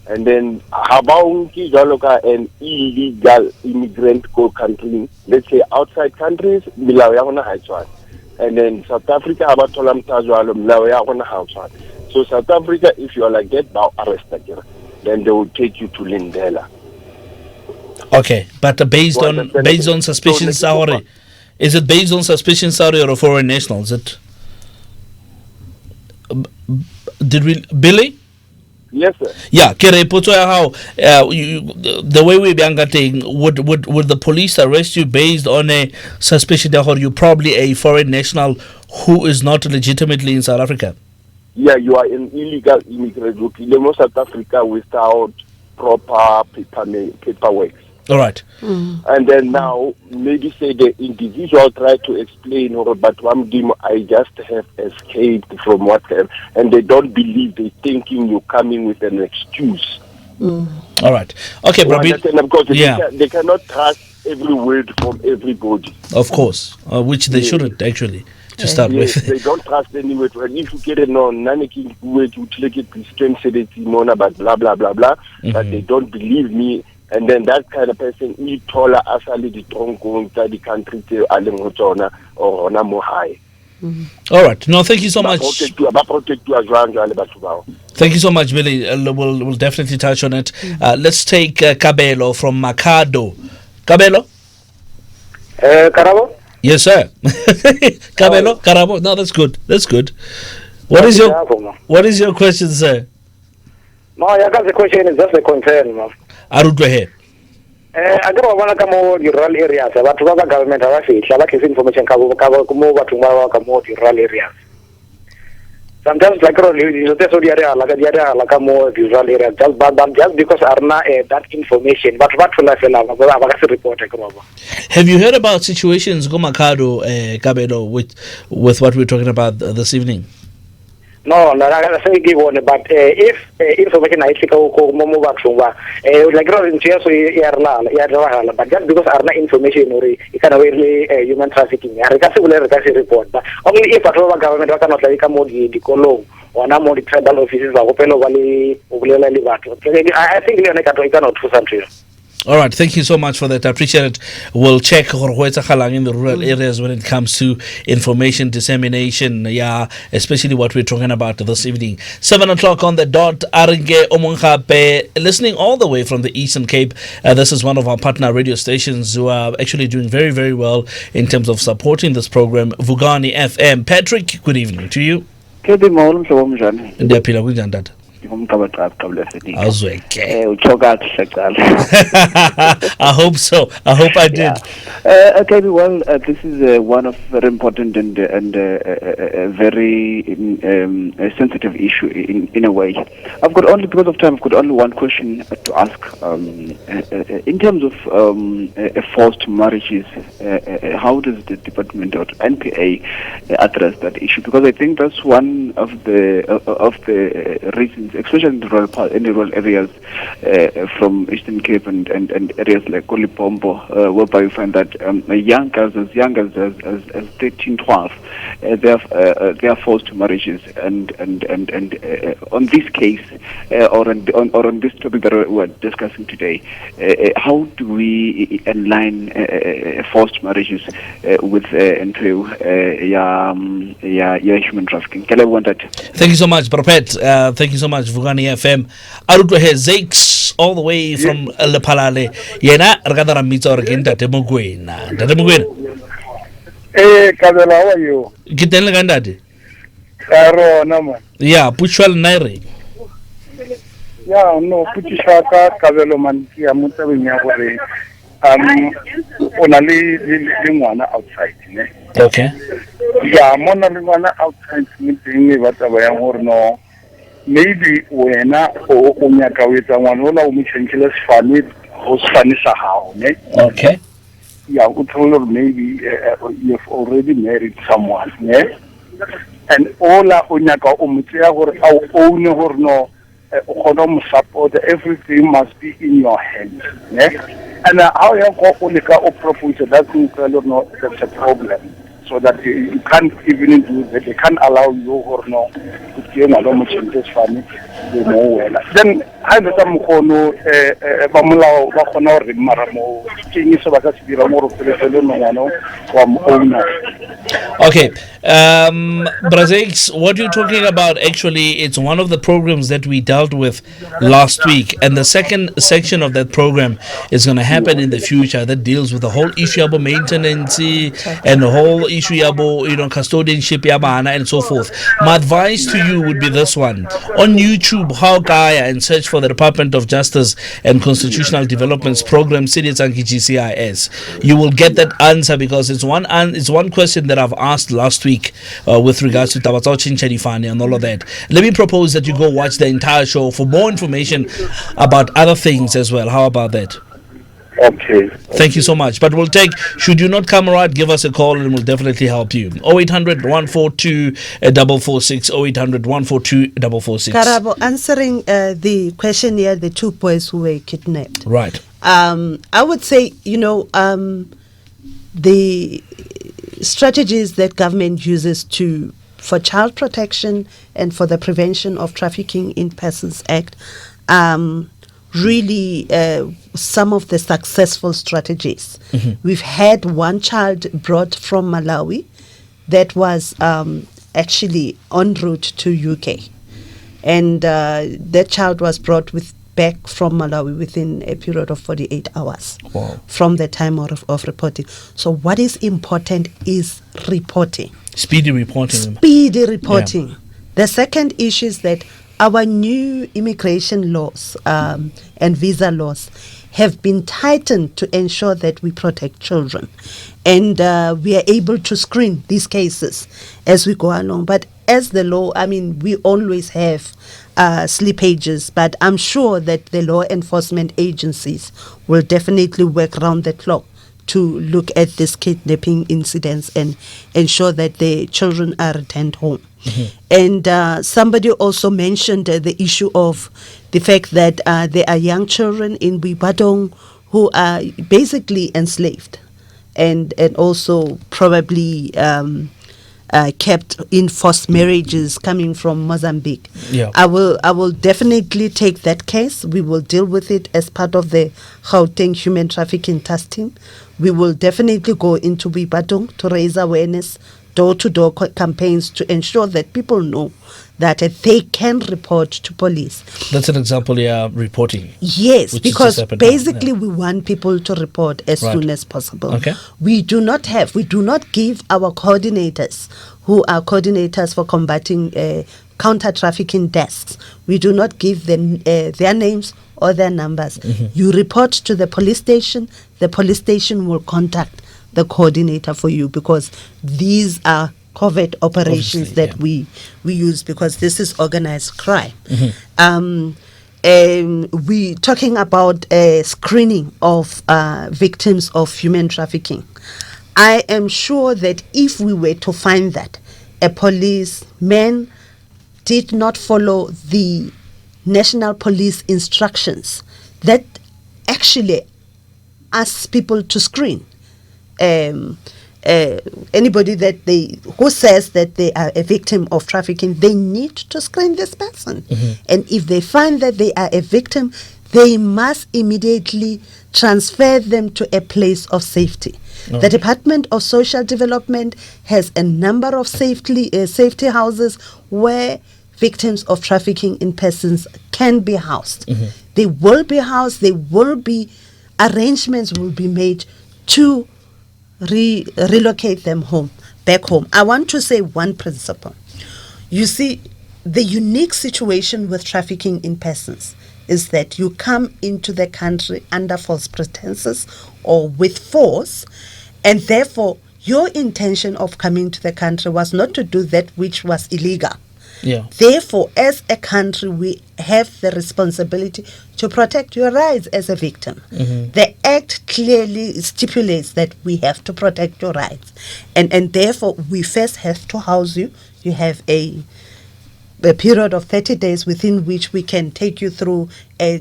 And then, how about an illegal immigrant go country, let's say outside countries, and then South Africa, about Tolam Tajualo, Milawaya, so South Africa, if you are like that, now arrested, then they will take you to Lindela. Okay, but based on suspicion, sorry, is it based on suspicion, sorry, or a foreign national? Is it? Did we, Billy? Yes, sir. Yeah, Kere, how the way we would the police arrest you based on a suspicion that you're probably a foreign national who is not legitimately in South Africa? Yeah, you are an illegal immigrant. You came to South Africa without proper paperwork. All right. And then now, maybe say the individual tried to explain, but I just have escaped from whatever, and they don't believe, they thinking you're coming with an excuse. All right. Okay, because they cannot trust every word from everybody. Of course, which they shouldn't actually. To start with, they don't trust any word. And if you get it on, none word you take it but blah blah blah blah. But they don't believe me. And then that kind of person, he told us actually the tronc going to the country to Alengotona or Namohai. All right. No, thank you so much. Thank you so much, Billy. We'll definitely touch on it. Let's take Cabello from Macado. Cabello? Carabo? Yes, sir. Cabello? Carabo? No, that's good. That's good. What is your question, sir? No, I got the question is just a concern, man. Arudwehe. I don't want to come over the rural areas. But the government has information cover the rural areas. Sometimes like the area, like more the rural areas. Just because Arna that information, but what will I say? Report. Have you heard about situations Gomakado, Cabello, with what we're talking about this evening? No, I say give one, but if information I think Momo Baxumba, like in Cheso, but just because Arna information or it can really human trafficking, I will report. But only if a government cannot like the Colo or no more the tribal offices or Opelo Valley, I think they cannot do something. All right, thank you so much for that. I appreciate it. We'll check in the rural areas when it comes to information dissemination, especially what we're talking about this evening. 7 o'clock on the dot. Aringe Omungape, listening all the way from the Eastern Cape. This is one of our partner radio stations who are actually doing very, very well in terms of supporting this program, Vugani FM. Patrick, good evening to you. I hope so. I hope I did. Okay, well, this is one of very important and very sensitive issue in a way. Because of time, I've got only one question to ask. In terms of forced marriages, how does the department or NPA address that issue? Because I think that's one of the reasons, especially in the rural areas from Eastern Cape and areas like Kolipombo, whereby you find that young girls as young as 13, 12, they are forced marriages, and on this case or on this topic that we're discussing today, how do we align forced marriages with human trafficking? Thank you so much, Prophet. Thank you so much. much, Vugani FM. Aruto here, Zakes, all the way from Lepalale. Yena, Ragada Mito Regenta Temuguena. Hey, Kabela, how are you? Kitele Gandadi. Karo, naman. Yeah, Puchwal Nairi. Yeah, no, Puchishaka, Kabelo man, kia mutabi nyabore. Onali lingwana outside, ne? Okay. Yeah, mona lingwana outside, meeting, but I no. Maybe when o unyaka with someone, wala umichenchile sifani, o sifani sahao, ne? Okay. Yeah, maybe you've already married someone, ne? And all unyaka umutia or our own or no. Support, everything must be in your hands. Yeah? And how you go only propose that's a problem. So that you can't even do that, they can't allow you or no to gain a lot of changes for me. Then I let them go no Bamula Bacono Maramo, King is about to be a more of the from owner. Okay, Brazix, what you're talking about actually, it's one of the programs that we dealt with last week, and the second section of that program is going to happen in the future that deals with the whole issue about maintenance and the whole issue about custodianship and so forth. My advice to you would be this one: on YouTube, how Gaia and search for the Department of Justice and Constitutional Development's program, Siditsanki GCIS. You will get that answer because it's one question that I've asked last week with regards to Tabatochin Cherifani and all of that. Let me propose that you go watch the entire show for more information about other things as well. How about that? Okay. Thank you so much. But we'll take, should you not come right, give us a call and we'll definitely help you. 0800 142 446, 0800 142 446. Karabo, answering the question here, the two boys who were kidnapped. Right. I would say, the strategies that government uses for child protection and for the Prevention of Trafficking in Persons Act, really some of the successful strategies. Mm-hmm. We've had one child brought from Malawi that was actually en route to UK, and that child was brought back from Malawi within a period of 48 hours. Wow. From the time of reporting. So what is important is reporting. Speedy reporting. Yeah. The second issue is that our new immigration laws and visa laws have been tightened to ensure that we protect children. And we are able to screen these cases as we go along. But as the law, we always have slippages, but I'm sure that the law enforcement agencies will definitely work around the clock to look at these kidnapping incidents and ensure that the children are returned home. Mm-hmm. And somebody also mentioned the issue of the fact that there are young children in Bibadong who are basically enslaved and also probably kept in forced marriages coming from Mozambique. Yeah. I will definitely take that case. We will deal with it as part of the Gauteng Human Trafficking Task Team. We will definitely go into Bibadong to raise awareness, door-to-door campaigns to ensure that people know that they can report to police. That's an example, reporting. Yes, because basically we want people to report as soon as possible. Okay. We do not give our coordinators, who are coordinators for combating counter-trafficking desks, we do not give them their names or their numbers. Mm-hmm. You report to the police station will contact the coordinator for you, because these are covert operations that we use, because this is organized crime. Mm-hmm. We talking about screening of victims of human trafficking. I am sure that if we were to find that a policeman did not follow the national police instructions that actually asks people to screen anybody who says that they are a victim of trafficking, they need to screen this person. Mm-hmm. And if they find that they are a victim, they must immediately transfer them to a place of safety. Oh. The Department of Social Development has a number of safety houses where victims of trafficking in persons can be housed. They will be housed. Arrangements will be made to relocate them back home. I want to say one principle. You see, the unique situation with trafficking in persons is that you come into the country under false pretenses or with force, and therefore your intention of coming to the country was not to do that which was illegal. Yeah. Therefore, as a country, we have the responsibility to protect your rights as a victim. The Act clearly stipulates that we have to protect your rights. And therefore, we first have to house you. You have a period of 30 days within which we can take you through a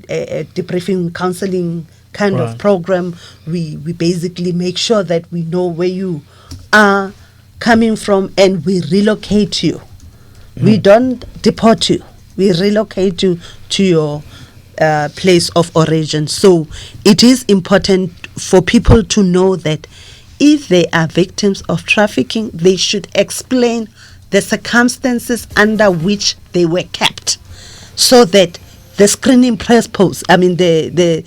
debriefing counseling kind of program. We basically make sure that we know where you are coming from, and we relocate you. We don't deport you. We relocate you to your place of origin. So it is important for people to know that if they are victims of trafficking, they should explain the circumstances under which they were kept, so that the screening the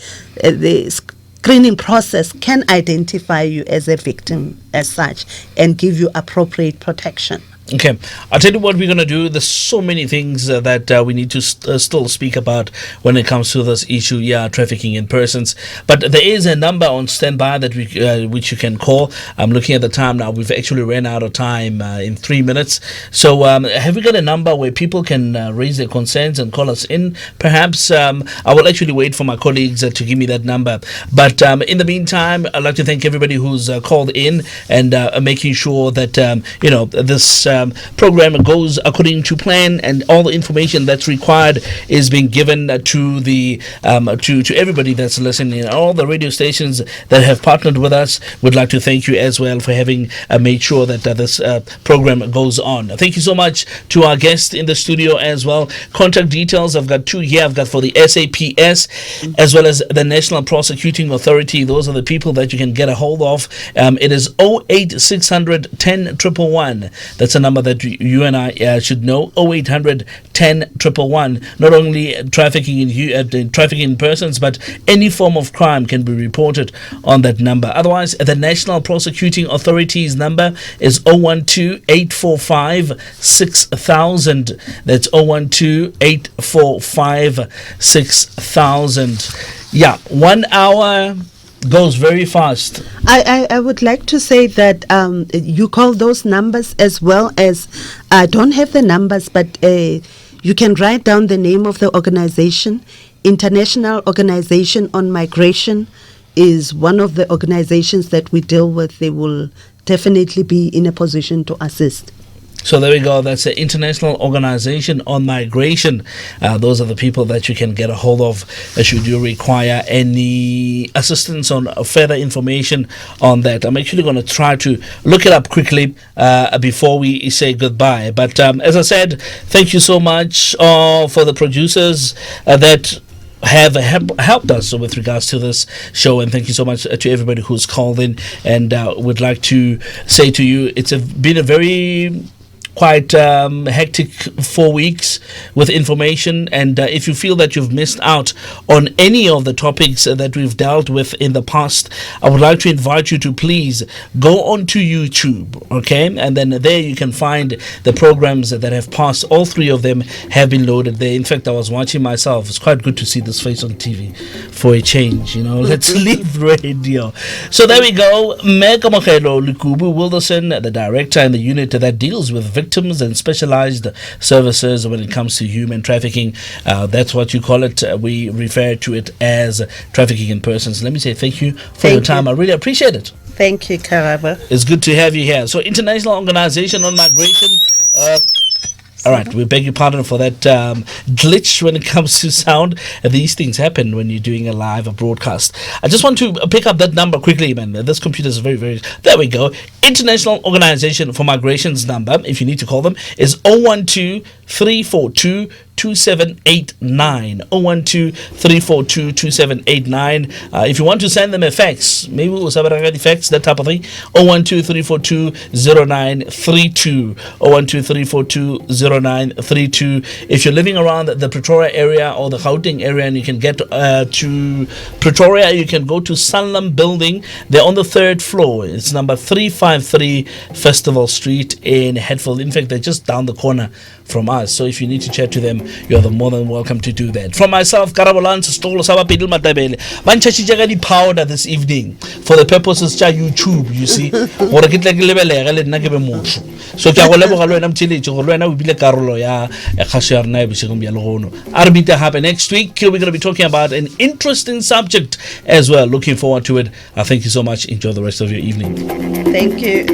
screening process can identify you as a victim as such and give you appropriate protection. Okay, I'll tell you what we're going to do. There's so many things that we need to still speak about when it comes to this issue, trafficking in persons. But there is a number on standby that which you can call. I'm looking at the time now. We've actually ran out of time in 3 minutes. So have we got a number where people can raise their concerns and call us in? Perhaps I will actually wait for my colleagues to give me that number. But in the meantime, I'd like to thank everybody who's called in and making sure that, this program goes according to plan, and all the information that's required is being given to the to everybody that's listening. All the radio stations that have partnered with us, would like to thank you as well for having made sure that this program goes on. Thank you so much to our guest in the studio as well. Contact details, I've got two here. I've got for the SAPS as well as the National Prosecuting Authority. Those are the people that you can get a hold of. It is 08600 10 111. That's a number that you and I should know. 0800 10 111. Not only trafficking in persons, but any form of crime can be reported on that number. Otherwise, the National Prosecuting Authority's number is 012 845 6000. That's 012 845 6000. 1 hour goes very fast. I would like to say that you call those numbers as well as, I don't have the numbers, but you can write down the name of the organization. International Organization on Migration is one of the organizations that we deal with. They will definitely be in a position to assist. So there we go. That's the International Organization on Migration. Those are the people that you can get a hold of should you require any assistance on further information on that. I'm actually going to try to look it up quickly before we say goodbye. But as I said, thank you so much for the producers that have helped us with regards to this show, and thank you so much to everybody who's called in, and would like to say to you, it's been a very quite hectic 4 weeks with information, and if you feel that you've missed out on any of the topics that we've dealt with in the past, I would like to invite you to please go onto YouTube, okay, and then there you can find the programs that have passed. All three of them have been loaded there. In fact, I was watching myself. It's quite good to see this face on TV for a change, let's leave radio. So there we go. Mega Mokelo Lukubu Wilderson, the director in the unit that deals with victims and specialized services when it comes to human trafficking. That's what you call it. We refer to it as trafficking in persons. Let me say thank you for your time. I really appreciate it. Thank you, Karaba. It's good to have you here. So, International Organization on Migration. All right, we beg your pardon for that glitch when it comes to sound. These things happen when you're doing a live broadcast. I just want to pick up that number quickly, man. This computer is very, very... There we go. International Organization for Migration's number, if you need to call them, is 012 342 2789. 012-342-2789. If you want to send them a fax, maybe we'll have a fax, that type of thing. 012-342-0932. 012-342-0932. If you're living around the Pretoria area or the Gauteng area and you can get to Pretoria, you can go to Sanlam Building. They're on the 3rd floor. It's number 353 Festival Street in Hatfield. In fact, they're just down the corner from us. So if you need to chat to them, you're the more than welcome to do that. From myself, Karabolan Stolo Saba Pedal Matabele. Banchachi Jagadi powder this evening for the purposes of YouTube, you see. Or a kid like Lebele, Nagabe Mosh. So Kawalabo and Chile, Chorena will be like Carolo, ya, a Hashar Nabishigumbi Alono. Arbita happen next week. We're going to be talking about an interesting subject as well. Looking forward to it. Thank you so much. Enjoy the rest of your evening. Thank you.